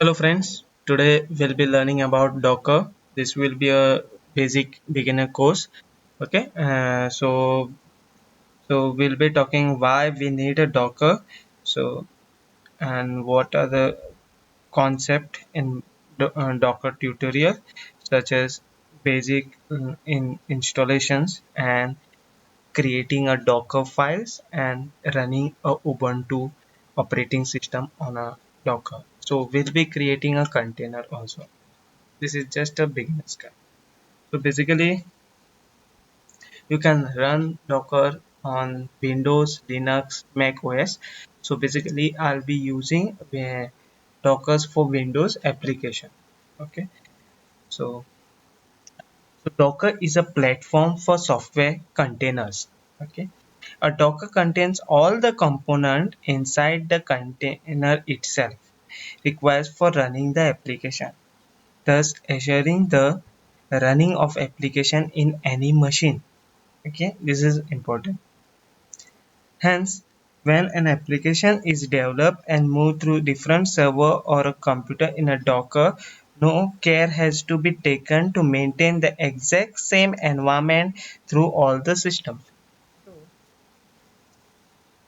Hello friends, today we'll be learning about Docker. This will be a basic beginner course. Okay, so we'll be talking why we need a Docker. So and what are the concept in Docker tutorial, such as basic in installations and creating a Docker files and running a Ubuntu operating system on a Docker. So we'll be creating a container also. This is just a beginner's guide. So basically you can run Docker on Windows, Linux, Mac OS. So basically I'll be using Dockers for Windows application. Okay, so Docker is a platform for software containers. Okay, a Docker contains all the component inside the container itself requires for running the application, thus assuring the running of application in any machine. Okay, this is important. Hence, when an application is developed and moved through different server or a computer in a Docker, no care has to be taken to maintain the exact same environment through all the systems.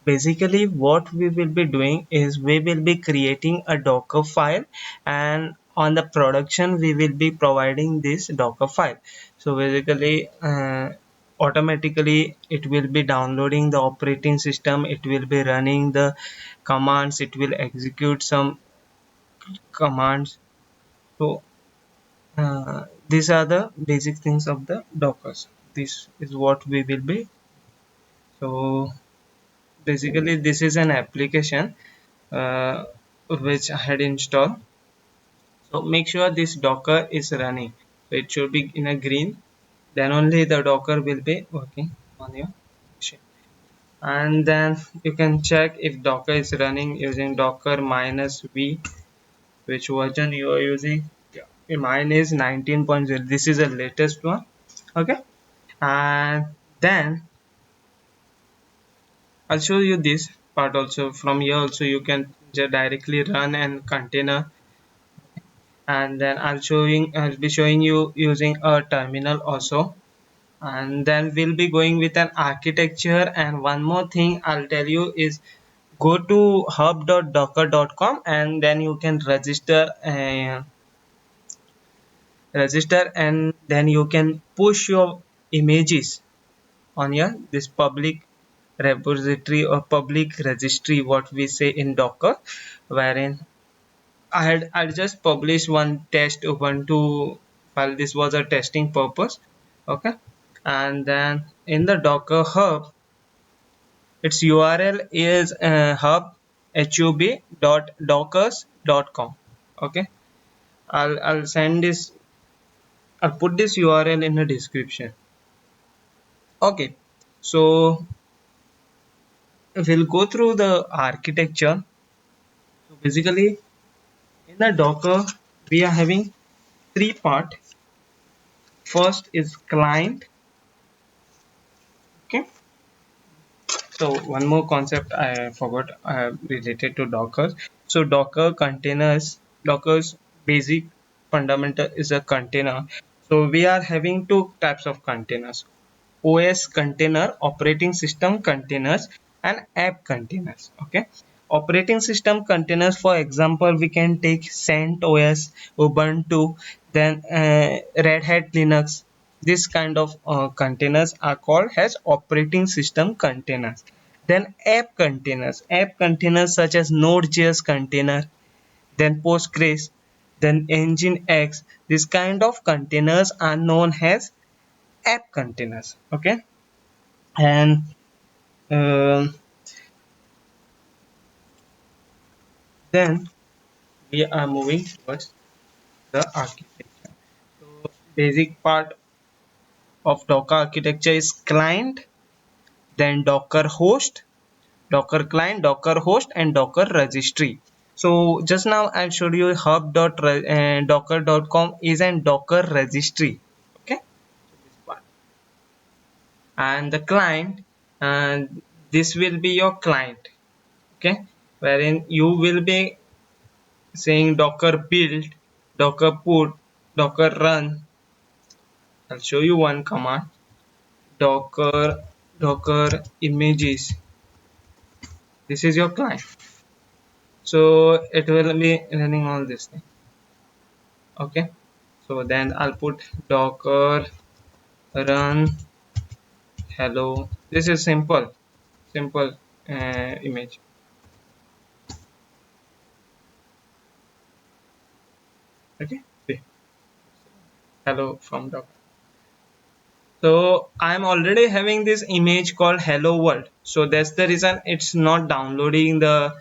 Basically what we will be doing is we will be creating a Docker file, and on the production we will be providing this Docker file. So basically automatically it will be downloading the operating system, it will be running the commands, it will execute some commands. So these are the basic things of the Dockers. This is what we will be. So basically this is an application uh, which I had installed. So make sure this Docker is running. So it should be in a green. Then only the Docker will be working on your machine. And then you can check if Docker is running using Docker minus V, which version you are using. Yeah. Mine is 19.0. This is the latest one. Okay. And then I'll show you this part also. From here also you can just directly run and container, and then I'll be showing you using a terminal also, and then we'll be going with an architecture. And one more thing I'll tell you is go to hub.docker.com and then you can register, and then you can push your images on your this public repository or public registry, what we say in Docker, wherein I just published one test Ubuntu file. This was a testing purpose. Okay, and then in the Docker Hub, its URL is hub.dockers.com. Okay, I'll send this. I'll put this URL in the description. Okay, so we'll go through the architecture. So basically, in the Docker, we are having three part. First is client. Okay, so one more concept I forgot related to Docker. So Docker's basic fundamental is a container. So we are having two types of containers: OS container, operating system containers, and app containers. Okay, operating system containers, for example, we can take CentOS, Ubuntu, then Red Hat Linux. This kind of containers are called as operating system containers. Then app containers such as Node.js container, then Postgres, then Nginx. This kind of containers are known as app containers. Okay, and um, then we are moving towards the architecture. So basic part of Docker architecture is client, then Docker host, Docker client, Docker host, and Docker registry. So just now I showed you hub.docker.com is an Docker registry. Okay, so this part. And the client, and this will be your client. Okay, wherein you will be saying docker build, docker put, docker run. I'll show you one command, docker images. This is your client, so it will be running all this thing. Okay, so then I'll put docker run hello. This is simple image. Okay, see, hello from docker. So I'm already having this image called hello world, so that's the reason it's not downloading the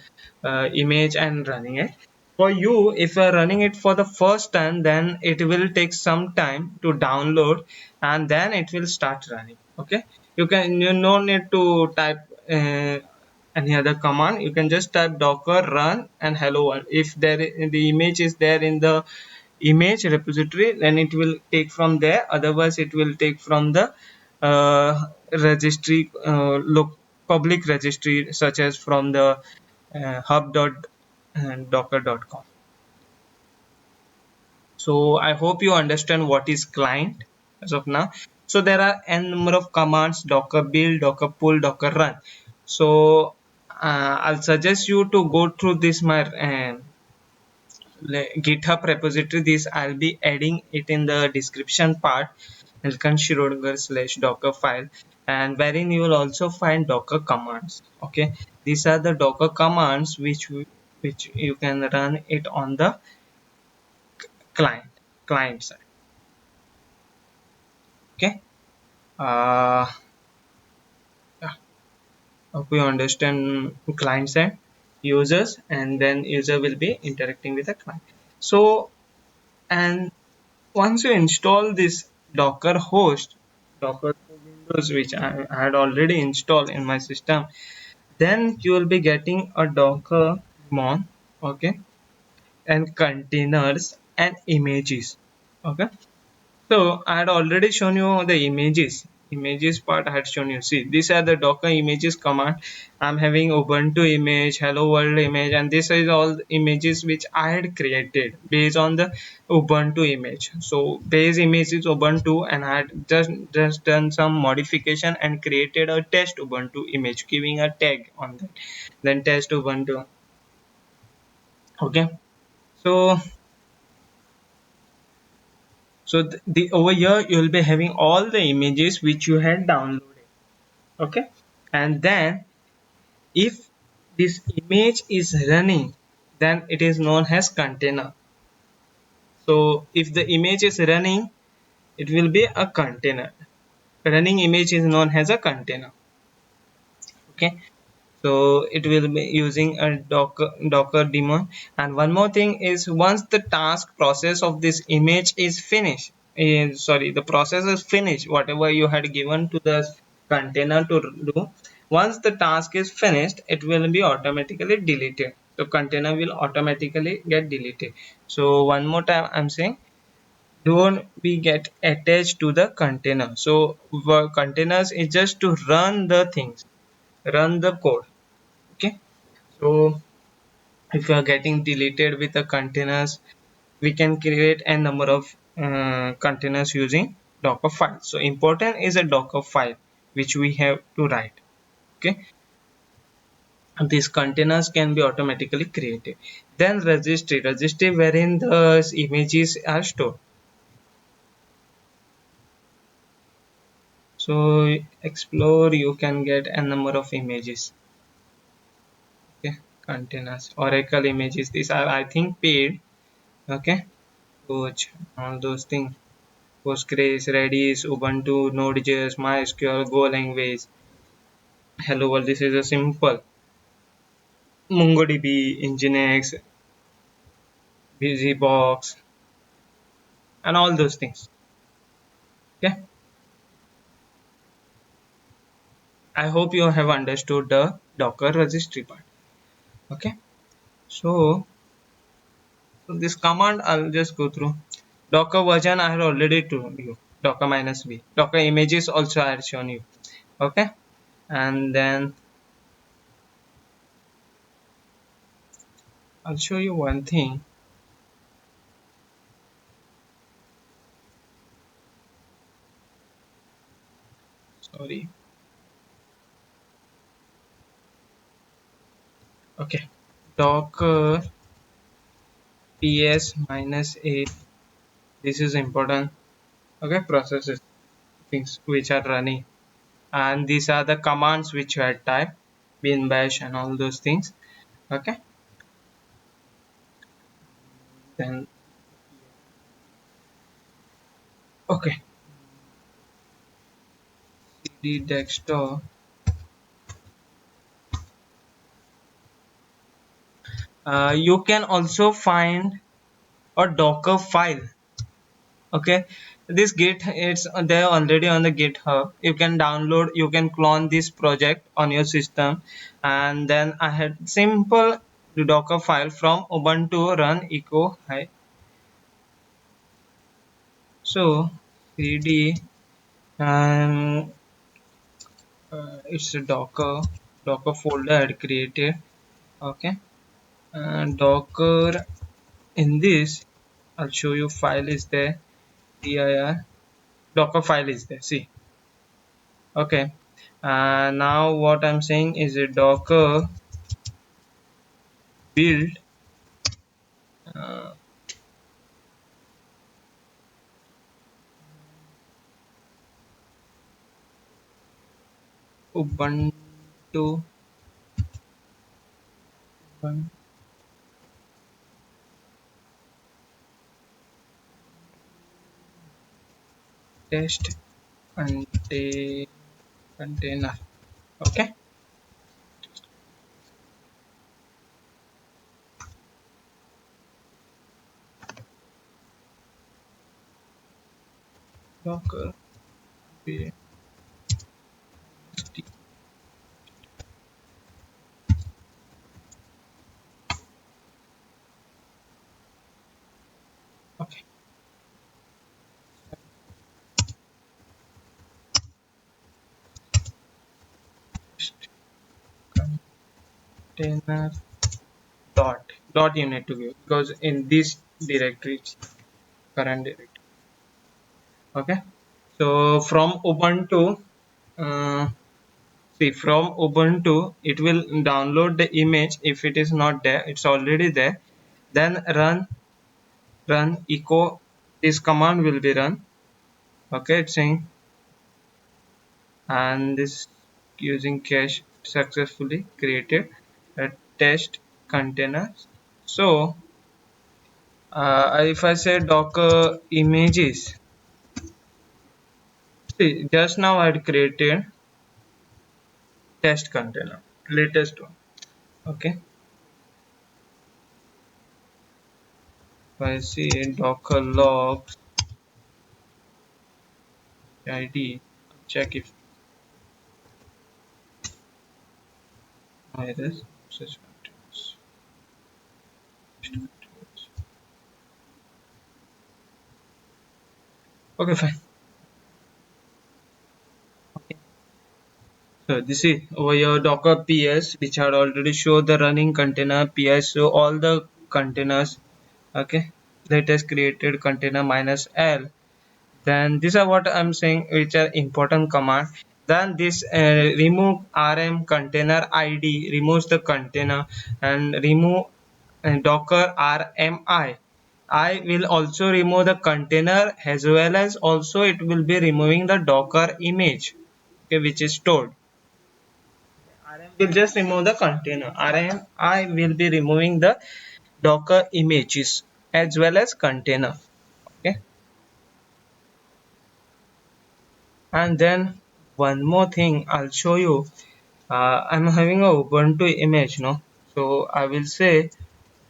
image and running it. For you, if you are running it for the first time, then it will take some time to download and then it will start running. Okay, you no need to type any other command. You can just type docker run and hello world. If the image is there in the image repository, then it will take from there, otherwise it will take from the registry, look, public registry, such as from the hub.docker.com. So I hope you understand what is client as of now. So there are n number of commands: docker build, docker pull, docker run. So I'll suggest you to go through this my GitHub repository. This I'll be adding it in the description part, Elkan Schroeder / docker file, and wherein you will also find docker commands. Okay, these are the docker commands which you can run it on the client side. Okay, uh yeah, hope you understand client side users, and then user will be interacting with the client. So, and once you install this docker host, docker for windows, which I had already installed in my system, then you will be getting a docker mon, okay, and containers and images. Okay, so I had already shown you the images part. I had shown you, see, these are the docker images command. I'm having ubuntu image, hello world image, and this is all the images which I had created based on the ubuntu image. So base image is ubuntu, and I had just done some modification and created a test ubuntu image, giving a tag on that, then test ubuntu. Okay, so the over here you will be having all the images which you had downloaded. Okay, and then if this image is running, then it is known as container. So if the image is running, it will be a container. Running image is known as a container. Okay, so it will be using a docker daemon. And one more thing is, once the task process of this image is finished, sorry, the process is finished, whatever you had given to the container to do, once the task is finished, it will be automatically deleted. The container will automatically get deleted. So one more time I'm saying, don't be get attached to the container. So containers is just to run the things, run the code. Okay, so if you are getting deleted with the containers, we can create a number of containers using docker file. So important is a docker file which we have to write. Okay, and these containers can be automatically created. Then registry wherein the images are stored. So explore, you can get a number of images. Okay, containers, oracle images, these are I think paid. Okay, coach, all those things, Postgres, Redis, Ubuntu, Node.js, MySQL, Go language, hello world. This is a simple MongoDB, Nginx, BusyBox, and all those things. Okay, I hope you have understood the Docker registry part. Okay, so this command I'll just go through. Docker version I had already told you. Docker -v. Docker images also I had shown you. Okay, and then I'll show you one thing. Sorry. Okay. Docker ps -a. This is important. Okay, processes things which are running, and these are the commands which you had typed, bin bash and all those things. Okay, then okay, cd desktop. You can also find a docker file. Okay, this git, it's there already on the github. You can download, you can clone this project on your system, and then I had simple docker file from ubuntu run echo hi. So cd, and it's a docker folder I had created. Okay, and docker, in this I'll show you, file is there, dir docker file is there, see. Okay, now what I'm saying is a docker build uh, ubuntu test container. Okay, docker build. Okay, test container dot you need to give, because in this directory, current directory. Okay, so from ubuntu, uh, see, from ubuntu it will download the image. If it is not there, it's already there, then run echo, this command will be run. Okay, it's saying, and this using cache successfully created a test container. So if I say docker images, see, just now I had created test container, latest one. Okay, if I see docker logs id, check if virus such containers. Okay, fine. Okay. So this is over your docker ps, which had already showed the running container ps. So all the containers. Okay, latest created container -l. Then these are what I'm saying, which are important command. Then this remove rm container id removes the container, and remove docker rmi. I will also remove the container, as well as also it will be removing the docker image, okay, which is stored. Rm will just remove the container. Rmi will be removing the docker images as well as container. Okay, and then one more thing I'll show you. I'm having a ubuntu image, no, so I will say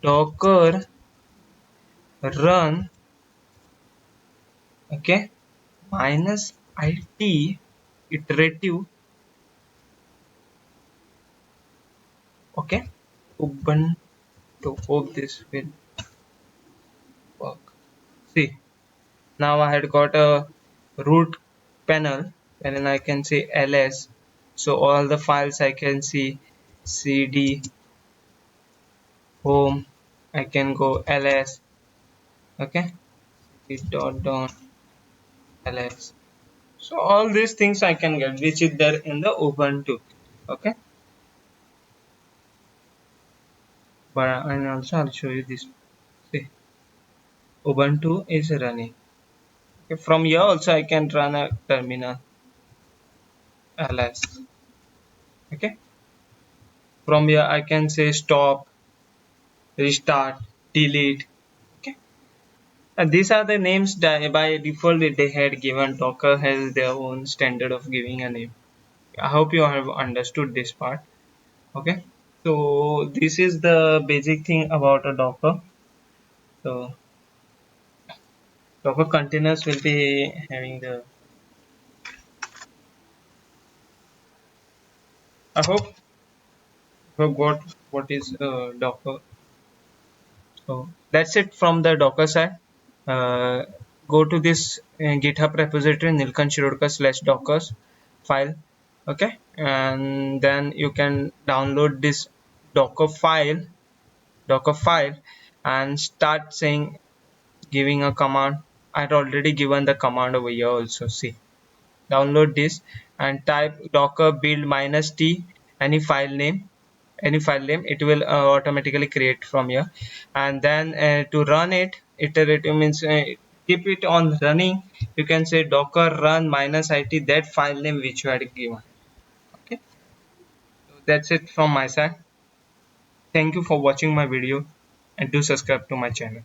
docker run, okay, -it iterative. Okay, ubuntu, hope this will work. See, now I had got a root panel, and then I can say ls, so all the files I can see, cd home, I can go ls. Okay, dot ls. So all these things I can get, which is there in the Ubuntu. Okay, but and also I'll show you this. See, Ubuntu is running. Okay, from here also I can run a terminal ls. Okay, from here I can say stop, restart, delete. Okay, and these are the names that by default they had given. Docker has their own standard of giving a name. I hope you have understood this part. Okay, so this is the basic thing about a Docker. So Docker containers will be having the. I hope what is Docker. So that's it from the Docker side. Uh, Go to this GitHub repository nilkanth-shirokar/dockers file. Okay, and then you can download this Docker file, Docker file, and start saying giving a command. I'd already given the command over here also. See, download this and type docker build -t, any file name, it will automatically create from here. And then to run it, iterative means keep it on running. You can say docker run -it that file name which you had given. Okay, so that's it from my side. Thank you for watching my video and do subscribe to my channel.